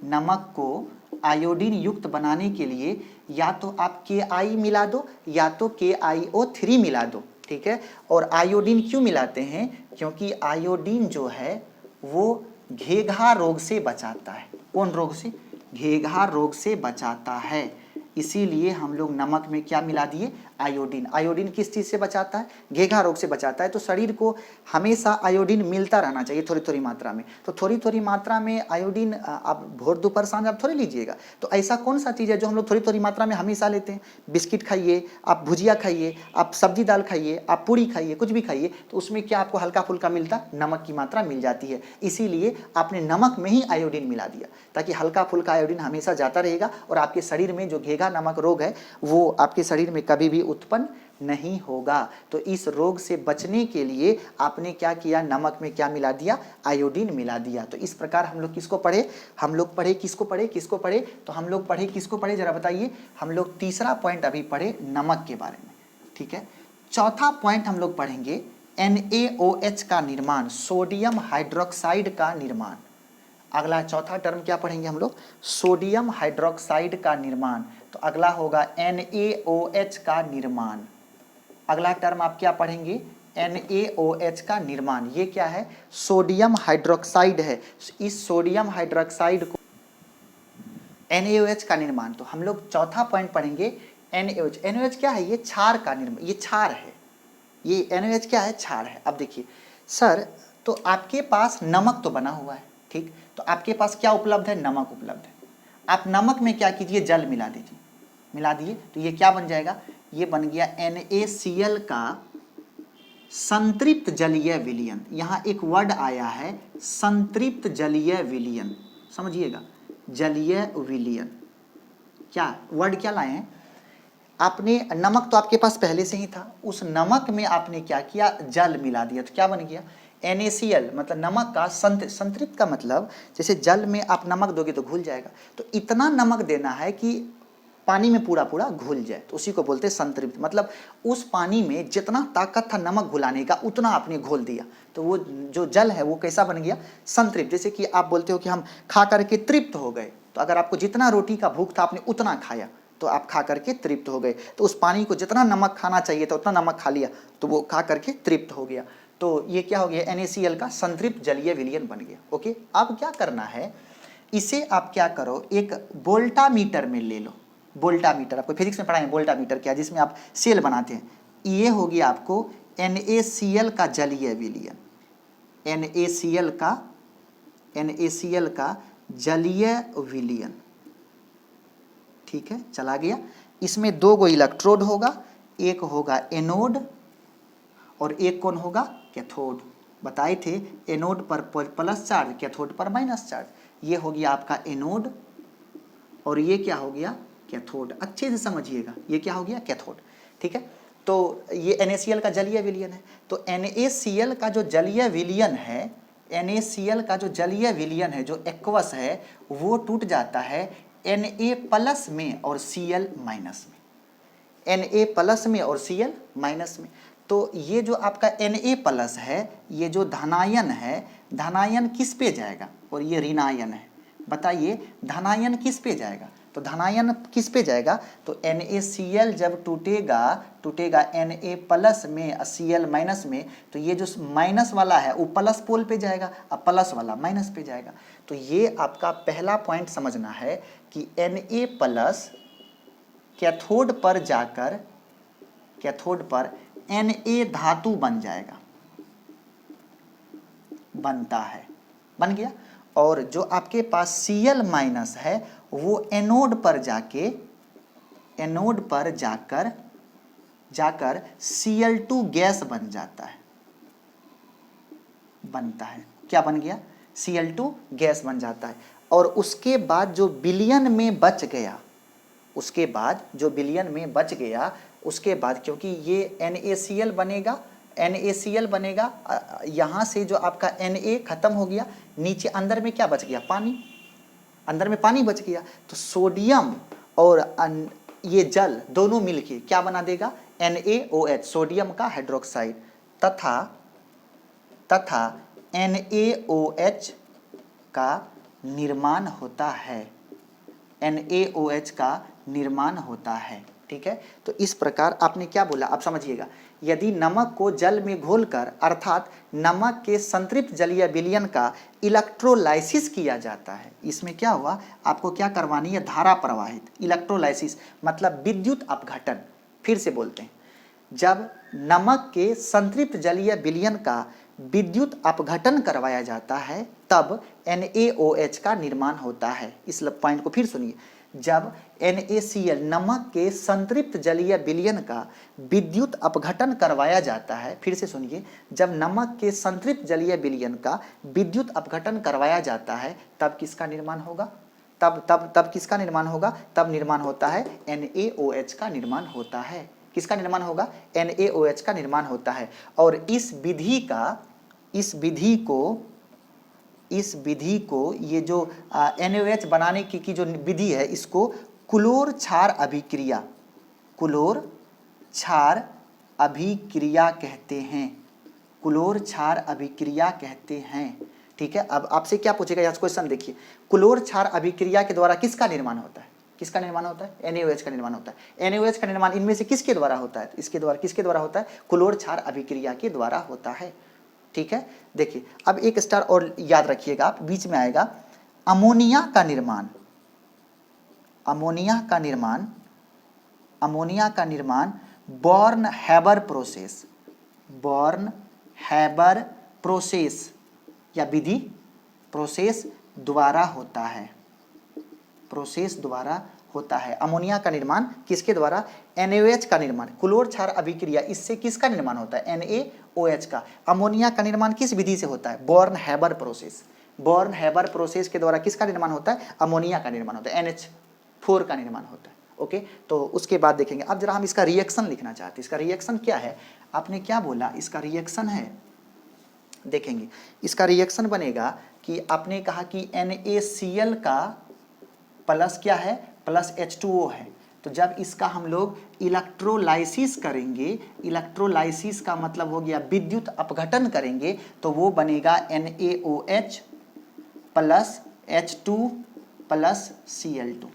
नमक को आयोडीन युक्त बनाने के लिए या तो आप KI मिला दो या तो KiO3 मिला दो, ठीक है। और आयोडीन क्यों मिलाते हैं? क्योंकि आयोडीन जो है वो घेघा रोग से बचाता है। कौन रोग से? घेघा रोग से बचाता है। इसीलिए हम लोग नमक में क्या मिला दिए? आयोडीन। आयोडीन किस चीज़ से बचाता है? घेघा रोग से बचाता है। तो शरीर को हमेशा आयोडीन मिलता रहना चाहिए थोड़ी थोड़ी मात्रा में। तो थोड़ी थोड़ी मात्रा में आयोडीन आप भोर दोपहर सांझ आप थोड़ी लीजिएगा। तो ऐसा कौन सा चीज़ है जो हम लोग थोड़ी थोड़ी मात्रा में हमेशा लेते हैं? बिस्किट खाइए, आप भुजिया खाइए, आप सब्जी दाल खाइए, आप पूरी खाइए, कुछ भी खाइए, तो उसमें क्या आपको हल्का फुल्का मिलता? नमक की मात्रा मिल जाती है। इसीलिए आपने नमक में ही आयोडीन मिला दिया ताकि हल्का फुल्का आयोडीन हमेशा जाता रहेगा और आपके शरीर में जो घेघा नमक रोग है वो आपके शरीर में कभी भी उत्पन्न नहीं होगा। तो इस रोग से बचने के लिए आपने क्या किया? नमक में क्या मिला दिया? आयोडीन मिला दिया। तो इस प्रकार हम लोग किसको पढ़े? हम लोग पढ़े किसको पढ़े? किसको पढ़े? तो हम लोग पढ़े किसको पढ़े? जरा बताइए। हम लोग तीसरा पॉइंट अभी पढ़े नमक के बारे में, ठीक है। चौथा पॉइंट हम लोग पढ़ेंगे NaOH का निर्माण, सोडियम हाइड्रोक्साइड का निर्माण। अगला चौथा टर्म क्या पढ़ेंगे हम लोग? सोडियम हाइड्रोक्साइड का निर्माण। तो अगला होगा NaOH का निर्माण। अगला टर्म आप क्या पढ़ेंगे? NaOH का निर्माण। ये क्या है? सोडियम हाइड्रोक्साइड है। इस सोडियम हाइड्रोक्साइड को NaOH का निर्माण। तो हम लोग चौथा पॉइंट पढ़ेंगे NaOH। NaOH क्या है? ये क्षार का निर्माण, ये क्षार है। ये NaOH क्या है? क्षार है। अब देखिए सर, तो आपके पास नमक तो बना हुआ है, ठीक। तो आपके पास क्या उपलब्ध है? नमक उपलब्ध है। आप नमक में क्या कीजिए? जल मिला दीजिए। मिला दिए तो ये क्या बन जाएगा? ये बन गया NaCl का संतृप्त जलीय विलयन। यहाँ एक वर्ड आया है संतृप्त जलीय विलयन, समझिएगा। जलीय विलयन क्या वर्ड क्या लाए हैं? आपने नमक तो आपके पास पहले से ही था, उस नमक में आपने क्या किया? जल मिला दिया। तो क्या बन गया? NaCl मतलब नमक का संतृप्त का मतलब जैसे जल में आप नमक दोगे तो घुल जाएगा। तो इतना नमक देना है कि पानी में पूरा पूरा घुल जाए, तो उसी को बोलते हैं संतृप्त। मतलब उस पानी में जितना ताकत था नमक घुलाने का उतना आपने घोल दिया, तो वो जो जल है वो कैसा बन गया? संतृप्त। जैसे कि आप बोलते हो कि हम खा करके तृप्त हो गए, तो अगर आपको जितना रोटी का भूख था आपने उतना खाया तो आप खा करके तृप्त हो गए। तो उस पानी को जितना नमक खाना चाहिए था उतना नमक खा लिया तो वो खा करके तृप्त हो गया। तो ये क्या हो गया? NaCl का संतृप्त जलीय विलयन बन गया। ओके, अब क्या करना है? इसे आप क्या करो? एक वोल्टामीटर में ले लो। वोल्टामीटर आपको फिजिक्स में पढ़ाए हैं, वोल्टामीटर क्या, जिसमें आप सेल बनाते हैं। ये हो गया आपको NaCl का जलीय विलयन। NaCl का जलीय विलयन, ठीक है, चला गया। इसमें दो गो इलेक्ट्रोड होगा, एक होगा एनोड और एक कौन होगा? कैथोड। बताए थे एनोड पर प्लस चार्ज, कैथोड पर माइनस चार्ज। ये हो गया आपका एनोड और ये क्या हो गया? कैथोड। अच्छे से समझिएगा, ये क्या हो गया? कैथोड, ठीक है। तो ये NaCl का जलीय विलयन है। तो NaCl का जो जलीय विलयन है, NaCl का जो जलीय विलयन है, जो एक्वस है, वो टूट जाता है Na प्लस में और Cl माइनस में। Na प्लस में और Cl माइनस में। तो ये जो आपका Na प्लस है, ये जो धनायन है, धनायन किस पे जाएगा? और ये ऋणायन है। बताइए धनायन किस पे जाएगा? तो धनायन किस पे जाएगा? तो NaCl जब टूटेगा Na प्लस में Cl माइनस में, तो ये जो माइनस वाला है वो प्लस पोल पे जाएगा और प्लस वाला माइनस पे जाएगा। तो ये आपका पहला पॉइंट समझना है कि Na प्लस कैथोड पर जाकर कैथोड पर Na धातु बन जाएगा, बनता है, बन गया। और जो आपके पास Cl माइनस है वो एनोड पर जाकर Cl2 गैस बन जाता है, बनता है। क्या बन गया? Cl2 गैस बन जाता है। और उसके बाद जो विलयन में बच गया, उसके बाद क्योंकि ये NaCl बनेगा, यहाँ से जो आपका Na खत्म हो गया, नीचे अंदर में क्या बच गया? पानी, अंदर में पानी बच गया। तो सोडियम और ये जल दोनों मिलके क्या बना देगा, NaOH सोडियम का हाइड्रोक्साइड तथा NaOH का निर्माण होता है, NaOH का निर्माण होता है। ठीक है, तो इस प्रकार आपने क्या बोला, आप समझिएगा, यदि नमक को जल में घोलकर अर्थात नमक के संतृप्त जलीय विलयन का इलेक्ट्रोलाइसिस किया जाता है, इसमें क्या हुआ, आपको क्या करवानी है, धारा प्रवाहित, इलेक्ट्रोलाइसिस मतलब विद्युत अपघटन। फिर से बोलते हैं, जब नमक के संतृप्त जलीय विलयन का विद्युत अपघटन करवाया जाता है तब NaOH का निर्माण होता है। इस पॉइंट को फिर सुनिए, जब NaCl नमक के संतृप्त जलीय विलयन का विद्युत अपघटन करवाया जाता है, फिर से सुनिए, जब नमक के संतृप्त जलीय विलयन का विद्युत अपघटन करवाया जाता है तब किसका निर्माण होगा, तब किसका निर्माण होगा, तब निर्माण होता है NaOH का निर्माण होता है। किसका निर्माण होगा, NaOH का निर्माण होता है। और इस विधि को ये जो NaOH बनाने की जो विधि है, इसको क्लोर क्षार अभिक्रिया कहते हैं, क्लोर क्षार अभिक्रिया कहते हैं। ठीक है, अब आपसे क्या पूछेगा, यहाँ क्वेश्चन देखिए, क्लोर क्षार अभिक्रिया के द्वारा किसका निर्माण होता है, किसका निर्माण होता है, NaOH का निर्माण होता है। NaOH का निर्माण इनमें से किसके द्वारा होता है, इसके द्वारा, किसके द्वारा होता है, क्लोर क्षार अभिक्रिया के द्वारा होता है। ठीक है, देखिए अब एक स्टार और याद रखिएगा आप, बीच में आएगा अमोनिया का निर्माण, बॉर्न हैबर प्रोसेस या विधि, प्रोसेस द्वारा होता है। अमोनिया का निर्माण किसके द्वारा, NaOH का निर्माण, क्लोर क्षार अभिक्रिया, इससे किसका निर्माण होता है, NaOH का। अमोनिया का निर्माण किस विधि से होता है, बॉर्न हैबर प्रोसेस के द्वारा किसका निर्माण होता है, अमोनिया का निर्माण होता है, NH4 का निर्माण होता है। ओके, तो उसके बाद देखेंगे। अब जरा हम इसका रिएक्शन लिखना चाहते हैं, इसका रिएक्शन क्या है, आपने क्या बोला, इसका रिएक्शन है, देखेंगे इसका रिएक्शन बनेगा कि आपने कहा कि NaCl का प्लस क्या है, प्लस H2O है। तो जब इसका हम लोग इलेक्ट्रोलाइसिस करेंगे, इलेक्ट्रोलाइसिस का मतलब हो गया विद्युत अपघटन करेंगे, तो वो बनेगा NaOH plus H2 plus Cl2।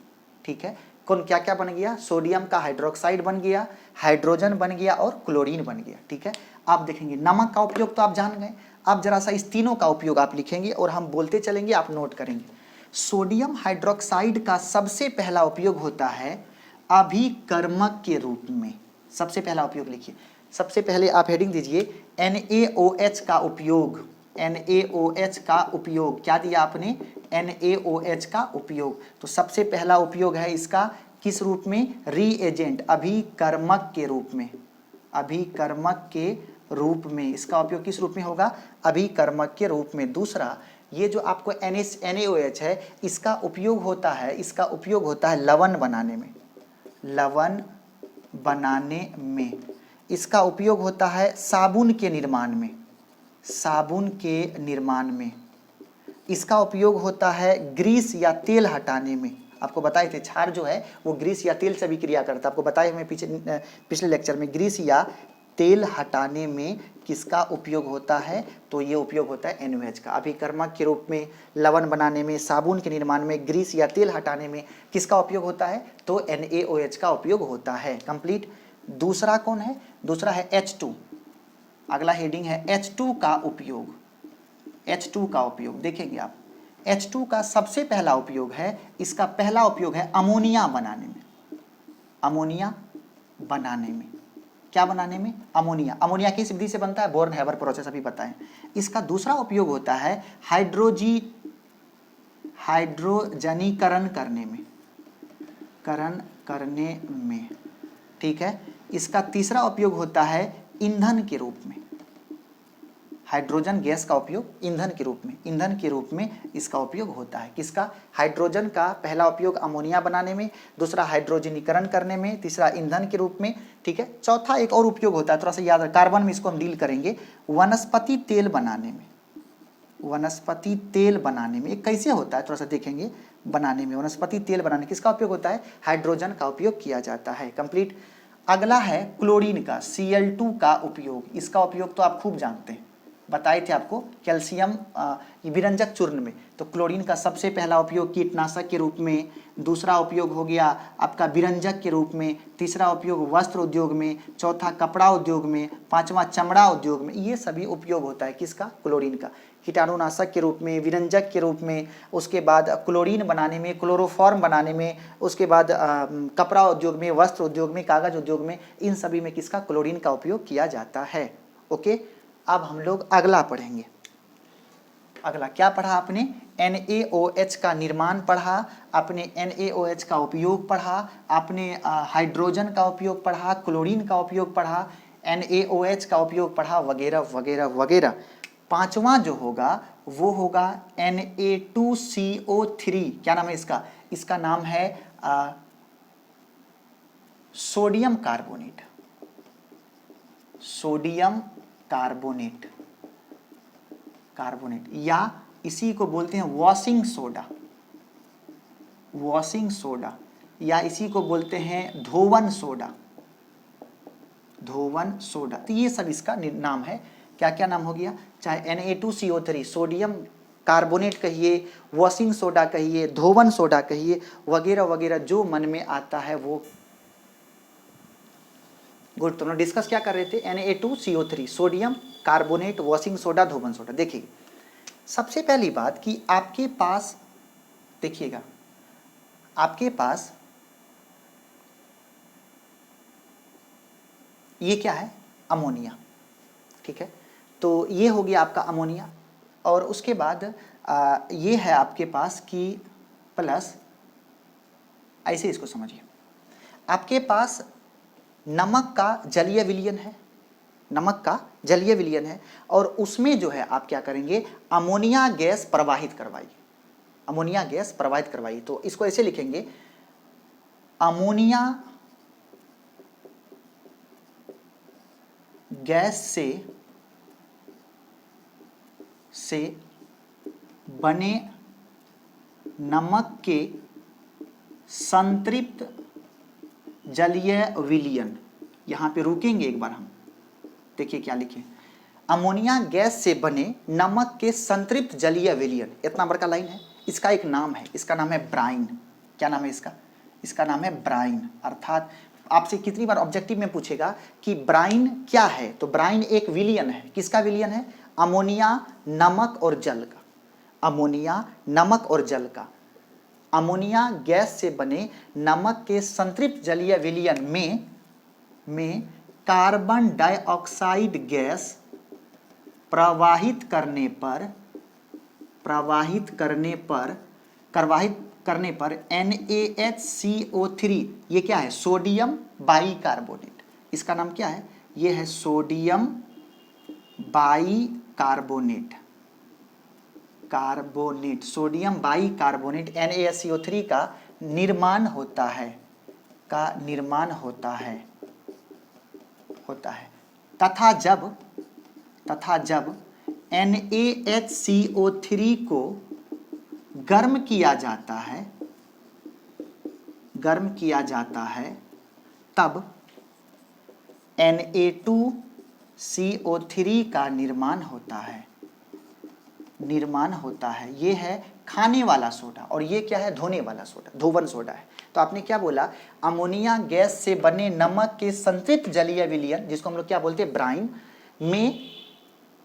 ठीक है, कौन क्या क्या बन गया, सोडियम का हाइड्रोक्साइड बन गया, हाइड्रोजन बन गया और क्लोरीन बन गया। ठीक है, आप देखेंगे नमक का उपयोग तो आप जान गए, अब जरा सा इस तीनों का उपयोग आप लिखेंगे और हम बोलते चलेंगे, आप नोट करेंगे। सोडियम हाइड्रोक्साइड का सबसे पहला उपयोग होता है अभिकर्मक के रूप में, सबसे पहला उपयोग लिखिए, सबसे पहले आप हेडिंग दीजिए NaOH का उपयोग, NaOH का उपयोग, क्या दिया आपने, NaOH का उपयोग। तो सबसे पहला उपयोग है इसका किस रूप में, रीएजेंट, अभिकर्मक के रूप में, अभिकर्मक के रूप में इसका उपयोग किस रूप में होगा, अभिकर्मक के रूप में। दूसरा, ये जो आपको NaOH है, इसका उपयोग होता है लवण बनाने में, इसका उपयोग होता है साबुन के निर्माण में, इसका उपयोग होता है ग्रीस या तेल हटाने में। आपको बताए थे क्षार जो है वो ग्रीस या तेल से भी क्रिया करता है, आपको बताए हमें पिछले लेक्चर में, ग्रीस या तेल हटाने में किसका उपयोग होता है, तो ये उपयोग होता है NaOH का। अभिकर्मक के रूप में, लवण बनाने में, साबुन के निर्माण में, ग्रीस या तेल हटाने में किसका उपयोग होता है, तो NaOH का उपयोग होता है। कंप्लीट। दूसरा कौन है, दूसरा है H2, अगला हेडिंग है H2 का उपयोग, H2 का उपयोग देखेंगे आप। H2 का सबसे पहला उपयोग है, इसका पहला उपयोग है अमोनिया बनाने में, क्या बनाने में, अमोनिया किस विधि से बनता है, बोर्न हैबर प्रोसेस, अभी बताएं। इसका दूसरा उपयोग होता है हाइड्रोजनीकरण करने में, ठीक है। इसका तीसरा उपयोग होता है ईंधन के रूप में, हाइड्रोजन गैस का उपयोग ईंधन के रूप में इसका उपयोग होता है। किसका, हाइड्रोजन का पहला उपयोग अमोनिया बनाने में, दूसरा हाइड्रोजनीकरण करने में, तीसरा ईंधन के रूप में, ठीक है। चौथा एक और उपयोग होता है, थोड़ा सा याद रख, कार्बन में इसको हम डील करेंगे, वनस्पति तेल बनाने में, वनस्पति तेल बनाने में, कैसे होता है थोड़ा सा देखेंगे। बनाने में, वनस्पति तेल बनाने किसका उपयोग होता है, हाइड्रोजन का उपयोग किया जाता है। कंप्लीट। अगला है क्लोरीन का, Cl2 का उपयोग। इसका उपयोग तो आप खूब जानते हैं, बताए थे आपको कैल्शियम विरंजक चूर्ण में। तो क्लोरीन का सबसे पहला उपयोग कीटनाशक के रूप में, दूसरा उपयोग हो गया आपका विरंजक के रूप में, तीसरा उपयोग वस्त्र उद्योग में, चौथा कपड़ा उद्योग में, पांचवा चमड़ा उद्योग में। ये सभी उपयोग होता है किसका, क्लोरीन का। कीटाणुनाशक के रूप में, विरंजक के रूप में, उसके बाद क्लोरीन बनाने में, क्लोरोफॉर्म बनाने में, उसके बाद कपड़ा उद्योग में, वस्त्र उद्योग में, कागज उद्योग में, इन सभी में किसका, क्लोरीन का उपयोग किया जाता है। ओके, अब हम लोग अगला पढ़ेंगे। अगला क्या पढ़ा आपने, NaOH का निर्माण पढ़ा, आपने NaOH का उपयोग पढ़ा, आपने हाइड्रोजन का उपयोग पढ़ा, क्लोरीन का उपयोग पढ़ा, NaOH का उपयोग पढ़ा, वगैरह वगैरह वगैरह। पांचवा जो होगा वो होगा Na2CO3। क्या नाम है इसका, इसका नाम है sodium carbonate. Sodium carbonate, carbonate, या इसी को बोलते हैं वॉशिंग सोडा। वॉशिंग सोडा, या इसी को बोलते हैं धोवन सोडा। धोवन सोडा। तो ये सब इसका नाम है। क्या क्या नाम हो गया, चाहे Na2CO3 सोडियम कार्बोनेट कहिए, वॉशिंग सोडा कहिए, धोवन सोडा कहिए, वगैरह वगैरह, जो मन में आता है वो। गुड, तुम लोग डिस्कस क्या कर रहे थे, Na2CO3 sodium carbonate, washing soda, धोवन सोडा। देखिए सबसे पहली बात कि आपके पास, देखिएगा आपके पास ये क्या है, अमोनिया। ठीक है, तो ये हो गया आपका अमोनिया। और उसके बाद ये है आपके पास कि प्लस, ऐसे इसको समझिए, आपके पास नमक का जलीय विलयन है, नमक का जलीय विलयन है, और उसमें जो है आप क्या करेंगे, अमोनिया गैस प्रवाहित करवाइए। अमोनिया गैस प्रवाहित करवाइए। तो इसको ऐसे लिखेंगे, अमोनिया गैस से बने नमक के संतृप्त जलीय विलयन। यहां पे रुकेंगे एक बार हम, देखिए क्या लिखे, अमोनिया गैस से बने नमक के संतृप्त जलीय विलयन। इतना बड़ा लाइन है, इसका एक नाम है, इसका नाम है ब्राइन। क्या नाम है इसका, इसका नाम है ब्राइन। अर्थात आपसे कितनी बार ऑब्जेक्टिव में पूछेगा कि ब्राइन क्या है, तो ब्राइन एक विलयन है। किसका विलयन है, अमोनिया, नमक और जल का। अमोनिया, नमक और जल का। अमोनिया गैस से बने नमक के संतृप्त जलीय विलयन में कार्बन डाइऑक्साइड गैस प्रवाहित करने पर NaHCO3, ये क्या है, सोडियम बाइकार्बोनेट। इसका नाम क्या है, ये है sodium bicarbonate. Carbonate, sodium bicarbonate NaSCO3 का निर्माण होता है, का निर्माण होता है। तथा जब NaHCO3 को गर्म किया जाता है, तब Na2CO3 का निर्माण होता है। ये है खाने वाला सोडा, और ये क्या है, धोने वाला सोडा, धोवन सोडा है। तो आपने क्या बोला, अमोनिया गैस से बने नमक के संतृप्त जलीय विलयन, जिसको हम लोग क्या बोलते हैं, ब्राइन, में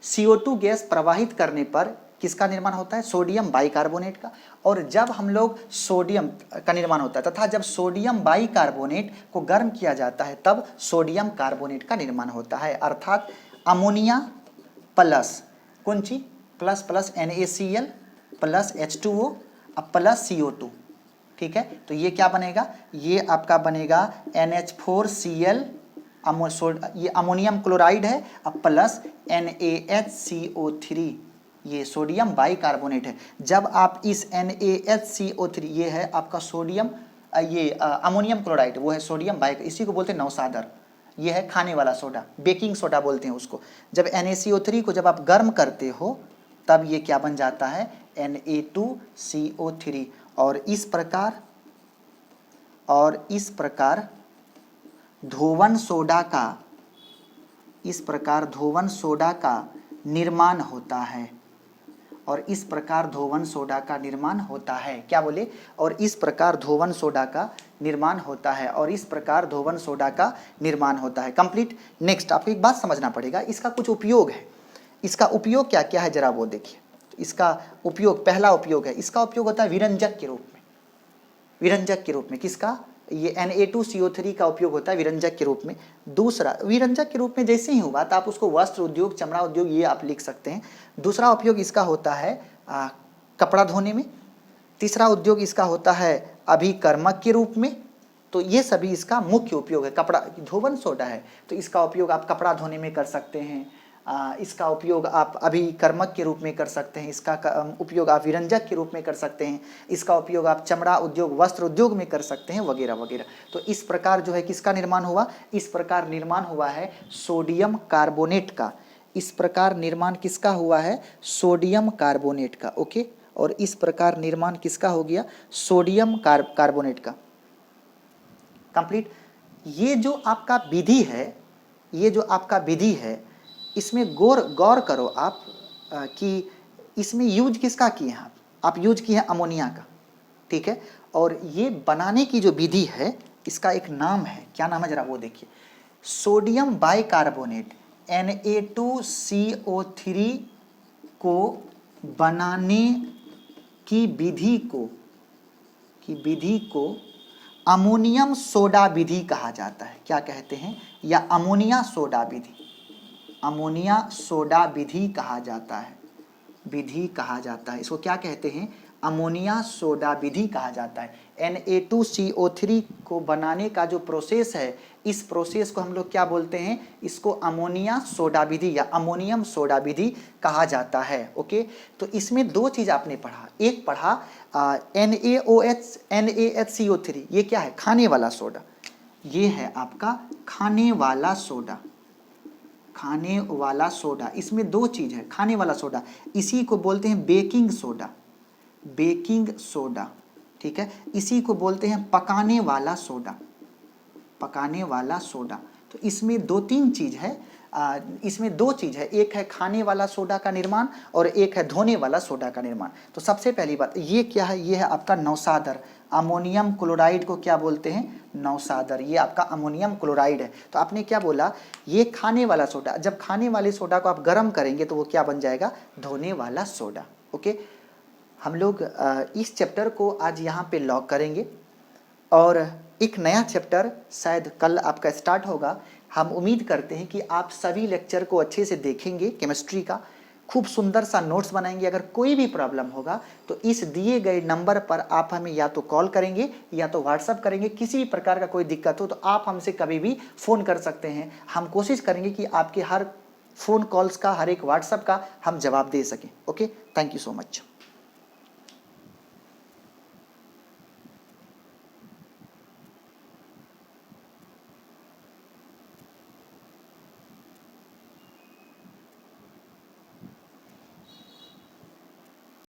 CO2 गैस प्रवाहित करने पर किसका निर्माण होता है, सोडियम बाइकार्बोनेट का। और जब हम लोग सोडियम का निर्माण होता है, तथा जब सोडियम बाइकार्बोनेट को गर्म किया जाता है, तब सोडियम कार्बोनेट का निर्माण होता है। अर्थात अमोनिया प्लस कौन चीज, plus plus NaCl plus H2O अब प्लस CO2। ठीक है, तो ये क्या बनेगा, ये आपका बनेगा NH4Cl, ये अमोनियम क्लोराइड है, अब प्लस NaHCO3, ये सोडियम बाइकार्बोनेट है। जब आप इस NaHCO3, ये है आपका सोडियम, ये अमोनियम क्लोराइड, वो है सोडियम बाइक, इसी को बोलते हैं नौसादर। ये है खाने वाला सोडा, बेकिंग सोडा बोलते हैं उसको। जब NaCO3 को जब आप गर्म करते हो, तब ये क्या बन जाता है, Na2CO3। और इस प्रकार धोवन सोडा का निर्माण होता है। और इस प्रकार धोवन सोडा का निर्माण होता है। क्या बोले, और इस प्रकार धोवन सोडा का निर्माण होता है, और इस प्रकार धोवन सोडा का निर्माण होता है। कंप्लीट। नेक्स्ट आपको एक बात समझना पड़ेगा, इसका कुछ उपयोग है। इसका उपयोग क्या क्या है जरा वो देखिए। तो इसका उपयोग, पहला उपयोग है, इसका उपयोग होता है विरंजक के रूप में। विरंजक के रूप में किसका, ये Na2CO3 का उपयोग होता है विरंजक के रूप में। दूसरा, विरंजक के रूप में जैसे ही होगा तो आप उसको वस्त्र उद्योग, चमड़ा उद्योग, ये आप लिख सकते हैं। दूसरा उपयोग इसका होता है कपड़ा धोने में। तीसरा उद्योग इसका होता है अभिकर्मक के रूप में। तो ये सभी इसका मुख्य उपयोग है। कपड़ा, धोवन सोडा है तो इसका उपयोग आप कपड़ा धोने में कर सकते हैं, इसका उपयोग आप अभिकर्मक के रूप में कर सकते हैं, इसका उपयोग आप विरंजक के रूप में कर सकते हैं, इसका उपयोग आप चमड़ा उद्योग, वस्त्र उद्योग में कर सकते हैं, वगैरह वगैरह। तो इस प्रकार जो है किसका निर्माण हुआ, इस प्रकार निर्माण हुआ है सोडियम कार्बोनेट का। इस प्रकार निर्माण किसका हुआ है, सोडियम कार्बोनेट का। ओके, और इस प्रकार निर्माण किसका हो गया, सोडियम कार्बोनेट का। कंप्लीट। ये जो आपका विधि है, इसमें गौर करो आप कि इसमें यूज किसका किए हैं आप यूज किए हैं अमोनिया का। ठीक है, और ये बनाने की जो विधि है इसका एक नाम है, क्या नाम है जरा वो देखिए, सोडियम बाइकार्बोनेट Na2CO3 को बनाने की विधि को अमोनियम सोडा विधि कहा जाता है। क्या कहते हैं, या अमोनिया सोडा विधि, अमोनिया सोडा विधि कहा जाता है। इसको क्या कहते हैं, अमोनिया सोडा विधि कहा जाता है। Na2CO3 को बनाने का जो प्रोसेस है, इस प्रोसेस को हम लोग क्या बोलते हैं, इसको अमोनिया सोडा विधि या अमोनियम सोडा विधि कहा जाता है। ओके, तो इसमें दो चीज़ आपने पढ़ा। एक पढ़ा NaHCO3, ये क्या है, खाने वाला सोडा। ये है आपका खाने वाला सोडा। इसमें दो चीज़ है, खाने वाला सोडा, इसी को बोलते हैं बेकिंग सोडा। ठीक है, इसी को बोलते हैं पकाने वाला सोडा। तो इसमें दो चीज़ है, एक है खाने वाला सोडा का निर्माण और एक है धोने वाला सोडा का निर्माण। तो सबसे पहली बात ये क्या है, ये है आपका नौसादर। अमोनियम क्लोराइड को क्या बोलते हैं, नौसादर। ये आपका अमोनियम क्लोराइड है। तो आपने क्या बोला, ये खाने वाला सोडा। जब खाने वाले सोडा को आप गर्म करेंगे तो वो क्या बन जाएगा, धोने वाला सोडा। ओके, हम लोग इस चैप्टर को आज यहाँ पे लॉक करेंगे और एक नया चैप्टर शायद कल आपका स्टार्ट होगा। हम उम्मीद करते हैं कि आप सभी लेक्चर को अच्छे से देखेंगे, केमिस्ट्री का खूब सुंदर सा नोट्स बनाएंगे। अगर कोई भी प्रॉब्लम होगा तो इस दिए गए नंबर पर आप हमें या तो कॉल करेंगे या तो व्हाट्सअप करेंगे। किसी भी प्रकार का कोई दिक्कत हो तो आप हमसे कभी भी फ़ोन कर सकते हैं। हम कोशिश करेंगे कि आपके हर फ़ोन कॉल्स का, हर एक व्हाट्सअप का हम जवाब दे सकें। Okay, thank you so much.